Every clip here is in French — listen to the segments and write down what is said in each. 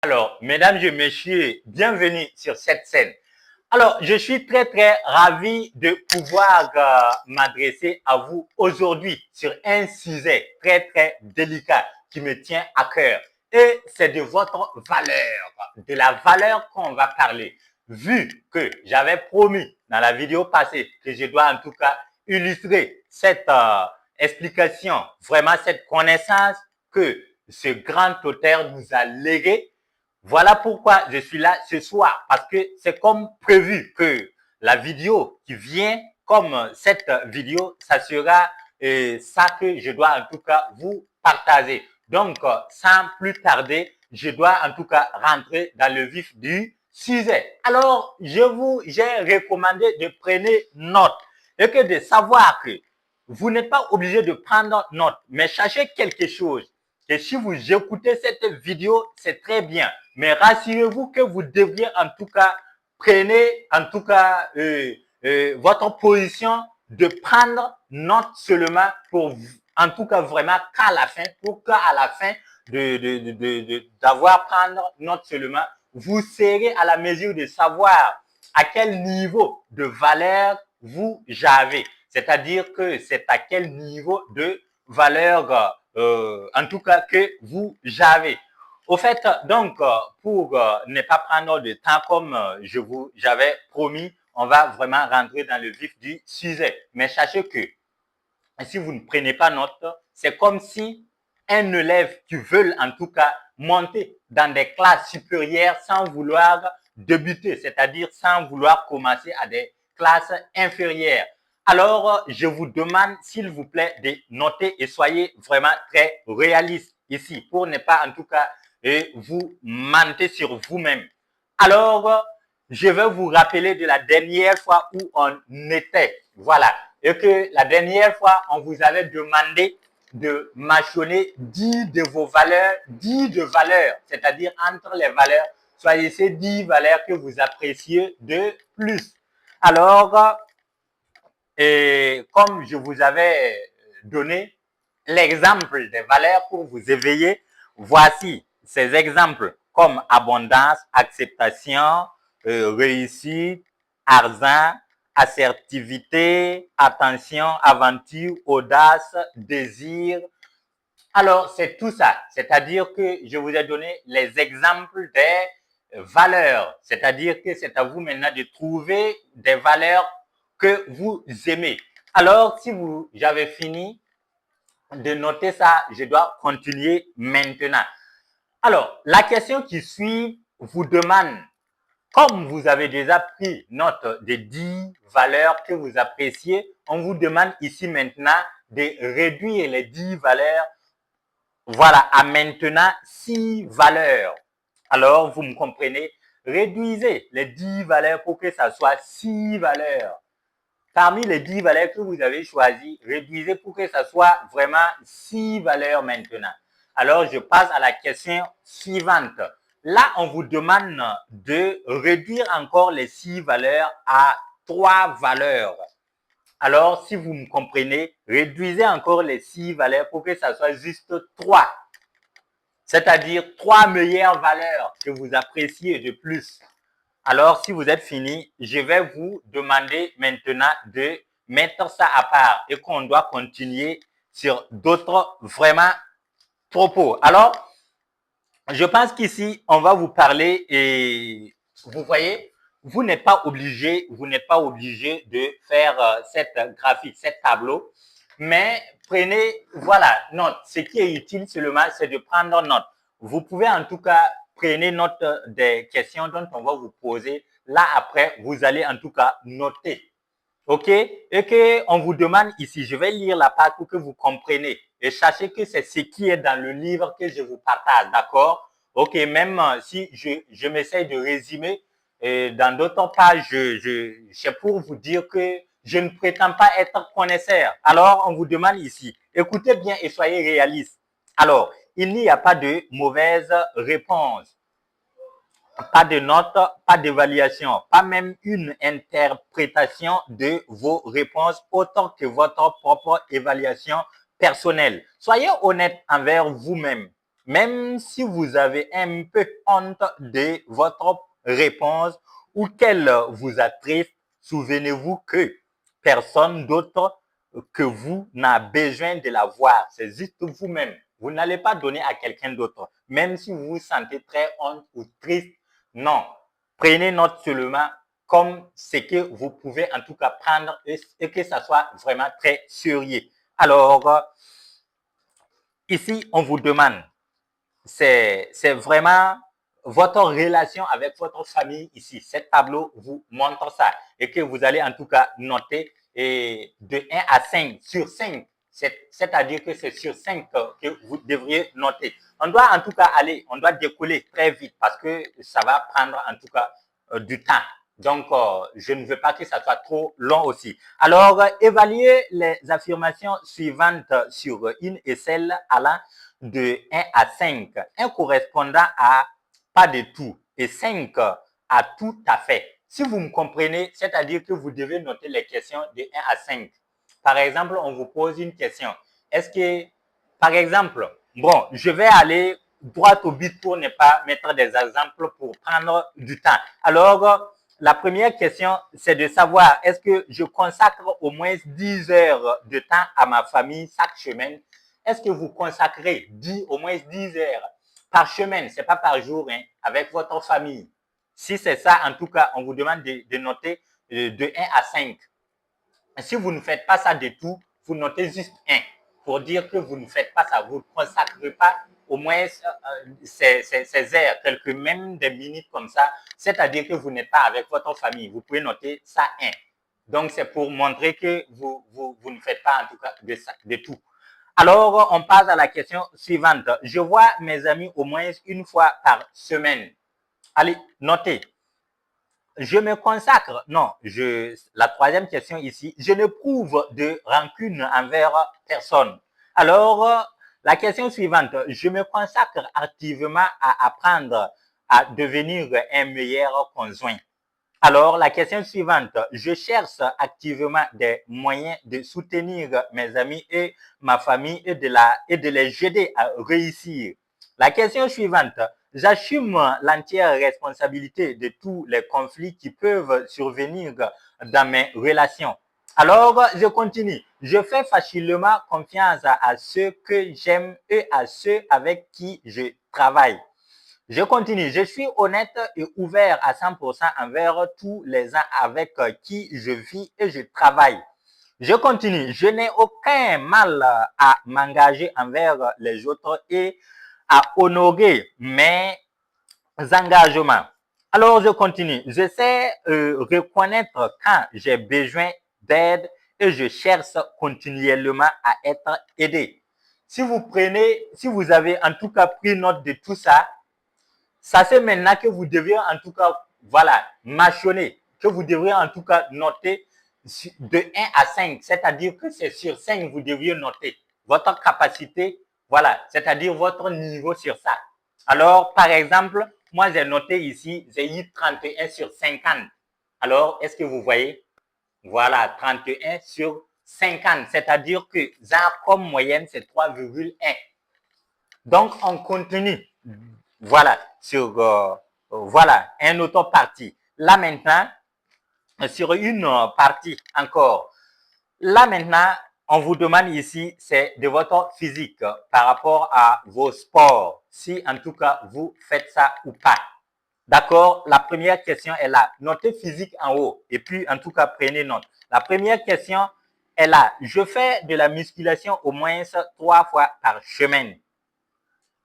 Alors, mesdames et messieurs, bienvenue sur cette scène. Alors, je suis très ravi de pouvoir m'adresser à vous aujourd'hui sur un sujet très délicat qui me tient à cœur. Et c'est de votre valeur, de la valeur qu'on va parler. Vu que j'avais promis dans la vidéo passée que je dois en tout cas illustrer cette explication, vraiment cette connaissance que ce grand auteur nous a légué. Voilà pourquoi je suis là ce soir, parce que c'est comme prévu que la vidéo qui vient, comme cette vidéo, ça sera ça que je dois en tout cas vous partager. Donc, sans plus tarder, je dois en tout cas rentrer dans le vif du sujet. Alors, j'ai recommandé de prendre note et que de savoir que vous n'êtes pas obligé de prendre note, mais sachez quelque chose. Et si vous écoutez cette vidéo, c'est très bien. Mais rassurez-vous que vous devriez en tout cas prenez en tout cas votre position de prendre note seulement pour en tout cas vraiment qu'à la fin, pour qu'à la fin d'avoir prendre note seulement, vous serez à la mesure de savoir à quel niveau de valeur vous avez. C'est-à-dire que c'est à quel niveau de valeur en tout cas que vous avez. Au fait, donc, pour ne pas prendre de temps comme j'avais promis, on va vraiment rentrer dans le vif du sujet. Mais sachez que si vous ne prenez pas note, c'est comme si un élève qui veut en tout cas monter dans des classes supérieures sans vouloir débuter, c'est-à-dire sans vouloir commencer à des classes inférieures. Alors, je vous demande, s'il vous plaît, de noter et soyez vraiment très réaliste ici pour ne pas en tout cas vous mentir sur vous-même. Alors, je vais vous rappeler de la dernière fois où on était. Voilà. Et que la dernière fois, on vous avait demandé de mentionner 10 de vos valeurs, 10 de valeurs, c'est-à-dire entre les valeurs, choisissez 10 valeurs que vous appréciez de plus. Alors, comme je vous avais donné l'exemple des valeurs pour vous éveiller, voici ces exemples comme abondance, acceptation, réussite, argent, assertivité, attention, aventure, audace, désir. Alors, c'est tout ça. C'est-à-dire que je vous ai donné les exemples des valeurs. C'est-à-dire que c'est à vous maintenant de trouver des valeurs que vous aimez. Alors, si j'avais fini de noter ça, je dois continuer maintenant. Alors, la question qui suit vous demande, comme vous avez déjà pris note des 10 valeurs que vous appréciez, on vous demande ici maintenant de réduire les 10 valeurs, voilà, à maintenant 6 valeurs. Alors, vous me comprenez? Réduisez les 10 valeurs pour que ça soit 6 valeurs. Parmi les 10 valeurs que vous avez choisies, réduisez pour que ça soit vraiment 6 valeurs maintenant. Alors, je passe à la question suivante. Là, on vous demande de réduire encore les 6 valeurs à 3 valeurs. Alors, si vous me comprenez, réduisez encore les 6 valeurs pour que ça soit juste 3. C'est-à-dire 3 meilleures valeurs que vous appréciez de plus. Alors, si vous êtes fini, je vais vous demander maintenant de mettre ça à part et qu'on doit continuer sur d'autres vraiment propos. Alors, je pense qu'ici, on va vous parler et vous voyez, vous n'êtes pas obligé de faire cette graphique, cette tableau, mais prenez, voilà, note. Ce qui est utile seulement, c'est de prendre note. Vous pouvez en tout cas prenez note des questions dont on va vous poser. Là, après, vous allez en tout cas noter. OK? Et qu'on vous demande ici, je vais lire la part pour que vous compreniez. Et sachez que c'est ce qui est dans le livre que je vous partage, d'accord? OK, même si je m'essaye de résumer, dans d'autres pages, c'est pour vous dire que je ne prétends pas être connaisseur. Alors, on vous demande ici, écoutez bien et soyez réaliste. Alors, il n'y a pas de mauvaise réponse. Pas de note, pas d'évaluation, pas même une interprétation de vos réponses autant que votre propre évaluation personnelle. Soyez honnête envers vous-même. même si vous avez un peu honte de votre réponse ou qu'elle vous attriste, souvenez-vous que personne d'autre que vous n'a besoin de la voir. C'est juste vous-même. Vous n'allez pas donner à quelqu'un d'autre, même si vous vous sentez très honte ou triste. Non. Prenez note seulement comme ce que vous pouvez en tout cas prendre et que ça soit vraiment très sérieux. Alors, ici, on vous demande, c'est vraiment votre relation avec votre famille ici. Ce tableau vous montre ça et que vous allez en tout cas noter et de 1 à 5 sur 5. C'est-à-dire que c'est sur 5 que vous devriez noter. On doit en tout cas aller, on doit décoller très vite parce que ça va prendre en tout cas du temps. Donc, je ne veux pas que ça soit trop long aussi. Alors, évaluez les affirmations suivantes sur une échelle allant de 1 à 5. 1 correspondant à pas de tout et 5 à tout à fait. Si vous me comprenez, c'est-à-dire que vous devez noter les questions de 1 à 5. Par exemple, on vous pose une question. Est-ce que, par exemple, bon, je vais aller droit au but pour ne pas mettre des exemples pour prendre du temps. Alors, la première question, c'est de savoir est-ce que je consacre au moins 10 heures de temps à ma famille chaque semaine. Est-ce que vous consacrez au moins 10 heures par semaine, ce n'est pas par jour, hein, avec votre famille? Si c'est ça, en tout cas, on vous demande de noter de 1 à 5. Si vous ne faites pas ça du tout, vous notez juste 1 pour dire que vous ne faites pas ça. Vous ne consacrez pas au moins ces heures, quelques même des minutes comme ça. C'est-à-dire que vous n'êtes pas avec votre famille. Vous pouvez noter ça 1. Donc, c'est pour montrer que vous ne faites pas en tout cas de tout. Alors, on passe à la question suivante. Je vois mes amis au moins une fois par semaine. Allez, notez. Je me consacre. Non, la troisième question ici. Je ne prouve de rancune envers personne. Alors, la question suivante. Je me consacre activement à apprendre à devenir un meilleur conjoint. Alors, la question suivante, je cherche activement des moyens de soutenir mes amis et ma famille et de les aider à réussir. La question suivante, j'assume l'entière responsabilité de tous les conflits qui peuvent survenir dans mes relations. Alors, je continue. Je fais facilement confiance à ceux que j'aime et à ceux avec qui je travaille. Je continue. Je suis honnête et ouvert à 100% envers tous les gens avec qui je vis et je travaille. Je continue. Je n'ai aucun mal à m'engager envers les autres et à honorer mes engagements. Alors, je continue. Je sais reconnaître quand j'ai besoin d'aide et je cherche continuellement à être aidé. Si vous avez en tout cas pris note de tout ça, ça c'est maintenant que vous devriez en tout cas, voilà, mâchonner, que vous devriez en tout cas noter de 1 à 5, c'est-à-dire que c'est sur 5 vous devriez noter votre capacité, voilà, c'est-à-dire votre niveau sur ça. Alors, par exemple, moi j'ai noté ici, j'ai eu 31 sur 50. Alors, est-ce que vous voyez? Voilà, 31 sur 50, c'est-à-dire que genre comme moyenne, c'est 3,1. Donc, on continue. Voilà, sur voilà, un autre parti. Là maintenant, sur une partie encore. Là maintenant, on vous demande ici, c'est de votre physique par rapport à vos sports. Si en tout cas, vous faites ça ou pas. D'accord? La première question est là. Notez physique en haut. Et puis, en tout cas, prenez note. La première question est là. Je fais de la musculation au moins 3 fois par semaine.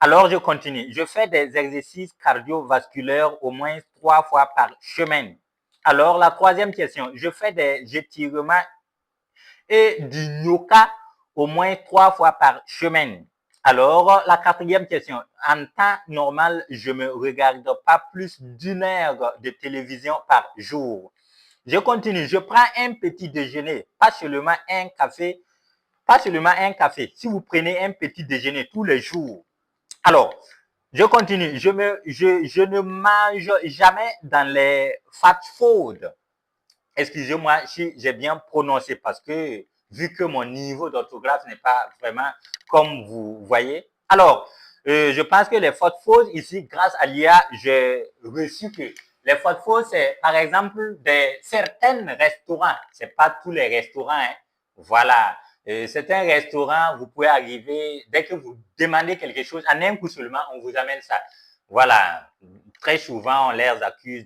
Alors, je continue. Je fais des exercices cardiovasculaires au moins 3 fois par semaine. Alors, la troisième question. Je fais des étirements et du yoga au moins 3 fois par semaine. Alors, la quatrième question. En temps normal, je ne me regarde pas plus d'1 heure de télévision par jour. Je continue. Je prends un petit déjeuner, pas seulement un café. Pas seulement un café. Si vous prenez un petit déjeuner tous les jours, alors, je continue. Je ne mange jamais dans les fast-food. Excusez-moi si j'ai bien prononcé parce que vu que mon niveau d'orthographe n'est pas vraiment comme vous voyez. Alors, je pense que les fautes fausses, ici, grâce à l'IA, j'ai reçu que les fautes fausses, c'est par exemple certains restaurants. C'est pas tous les restaurants, hein. Voilà. Certains restaurants, vous pouvez arriver, dès que vous demandez quelque chose, en un coup seulement, on vous amène ça. Voilà. Très souvent, on les accuse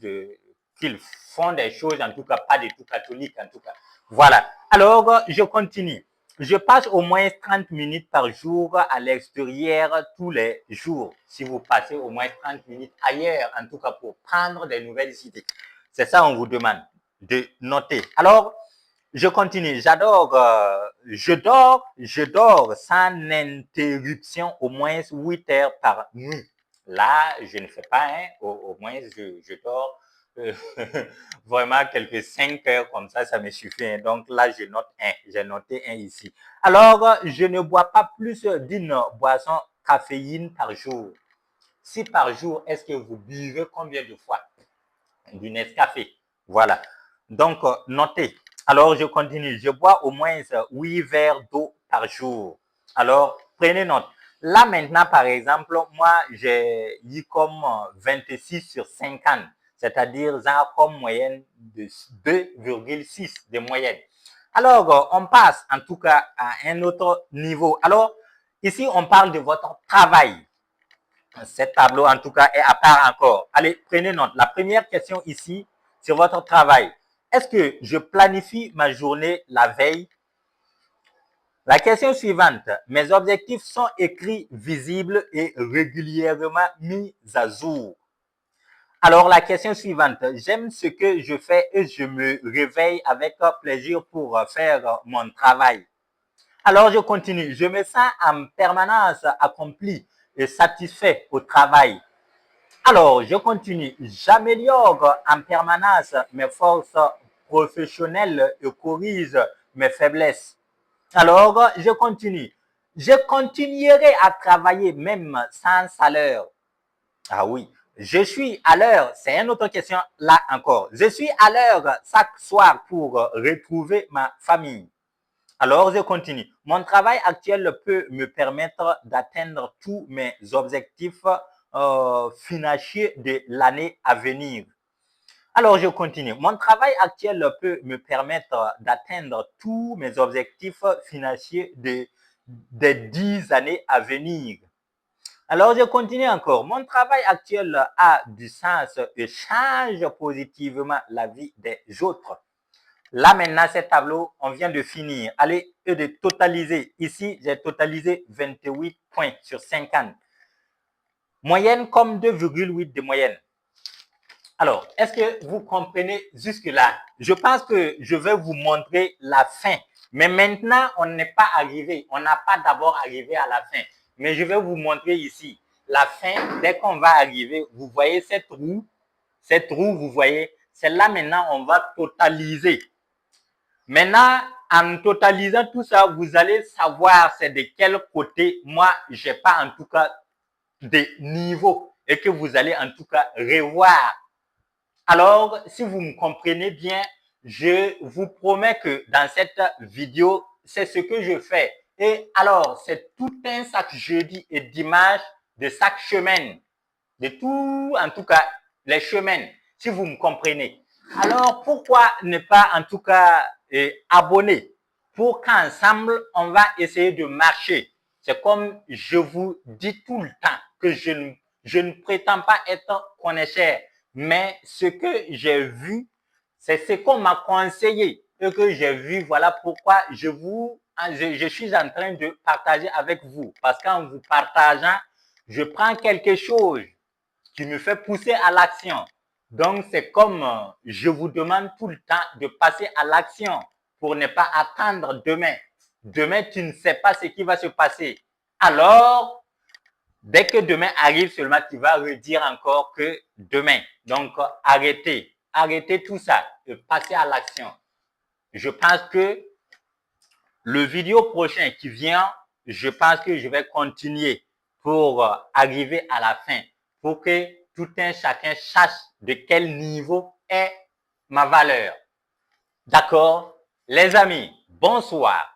qu'ils font des choses, en tout cas, pas du tout catholiques, en tout cas. Voilà. Alors, je continue. Je passe au moins 30 minutes par jour à l'extérieur tous les jours. Si vous passez au moins 30 minutes ailleurs, en tout cas pour prendre des nouvelles idées. C'est ça on vous demande de noter. Alors, je continue. Je dors sans interruption au moins 8 heures par nuit. Là, je ne fais pas, hein, au moins je dors vraiment quelques 5 heures comme ça me suffit. Hein. Donc là, je note un. J'ai noté un ici. Alors, je ne bois pas plus d'une boisson caféine par jour. Si par jour, est-ce que vous buvez combien de fois du Nescafé? Voilà. Donc, notez. Alors, je continue. Je bois au moins 8 verres d'eau par jour. Alors, prenez note. Là, maintenant, par exemple, moi, j'ai eu comme 26 sur 50, c'est-à-dire comme moyenne de 2,6 de moyenne. Alors, on passe en tout cas à un autre niveau. Alors, ici, on parle de votre travail. Ce tableau, en tout cas, est à part encore. Allez, prenez note. La première question ici, sur votre travail. Est-ce que je planifie ma journée la veille? La question suivante. Mes objectifs sont écrits, visibles et régulièrement mis à jour. Alors, la question suivante. J'aime ce que je fais et je me réveille avec plaisir pour faire mon travail. Alors, je continue. Je me sens en permanence accompli et satisfait au travail. Alors, je continue. J'améliore en permanence mes forces professionnelles et corrige mes faiblesses. Alors, je continue. Je continuerai à travailler même sans salaire. Ah oui. Je suis à l'heure. C'est une autre question là encore. Je suis à l'heure chaque soir pour retrouver ma famille. Alors, je continue. Mon travail actuel peut me permettre d'atteindre tous mes objectifs financiers de l'année à venir. Alors, je continue. Mon travail actuel peut me permettre d'atteindre tous mes objectifs financiers des 10 années à venir. Alors, je continue encore. Mon travail actuel a du sens et change positivement la vie des autres. Là, maintenant, ce tableau, on vient de finir. Allez, et de totaliser. Ici, j'ai totalisé 28 points sur 50. Moyenne comme 2,8 de moyenne. Alors, est-ce que vous comprenez jusque-là? Je pense que je vais vous montrer la fin. Mais maintenant, on n'est pas arrivé. On n'a pas d'abord arrivé à la fin. Mais je vais vous montrer ici. La fin, dès qu'on va arriver, vous voyez cette roue? Cette roue, vous voyez? Celle-là, maintenant, on va totaliser. Maintenant, en totalisant tout ça, vous allez savoir c'est de quel côté moi, je n'ai pas en tout cas de niveau et que vous allez en tout cas revoir. Alors, si vous me comprenez bien, je vous promets que dans cette vidéo, c'est ce que je fais. Et alors, c'est tout un chaque jeudi et dimanche de chaque semaine. De tout, en tout cas, les chemins, si vous me comprenez. Alors, pourquoi ne pas, en tout cas, abonner pour qu'ensemble, on va essayer de marcher. C'est comme je vous dis tout le temps que je ne prétends pas être connaisseur, mais ce que j'ai vu, c'est ce qu'on m'a conseillé et que j'ai vu. Voilà pourquoi je suis en train de partager avec vous. Parce qu'en vous partageant, je prends quelque chose qui me fait pousser à l'action. Donc, c'est comme je vous demande tout le temps de passer à l'action pour ne pas attendre demain. Demain, tu ne sais pas ce qui va se passer. Alors, dès que demain arrive seulement, tu vas redire encore que demain. Donc, arrêtez. Arrêtez tout ça et passez à l'action. Je pense que le vidéo prochain qui vient, je pense que je vais continuer pour arriver à la fin, pour que tout un chacun sache de quel niveau est ma valeur. D'accord? Les amis, bonsoir.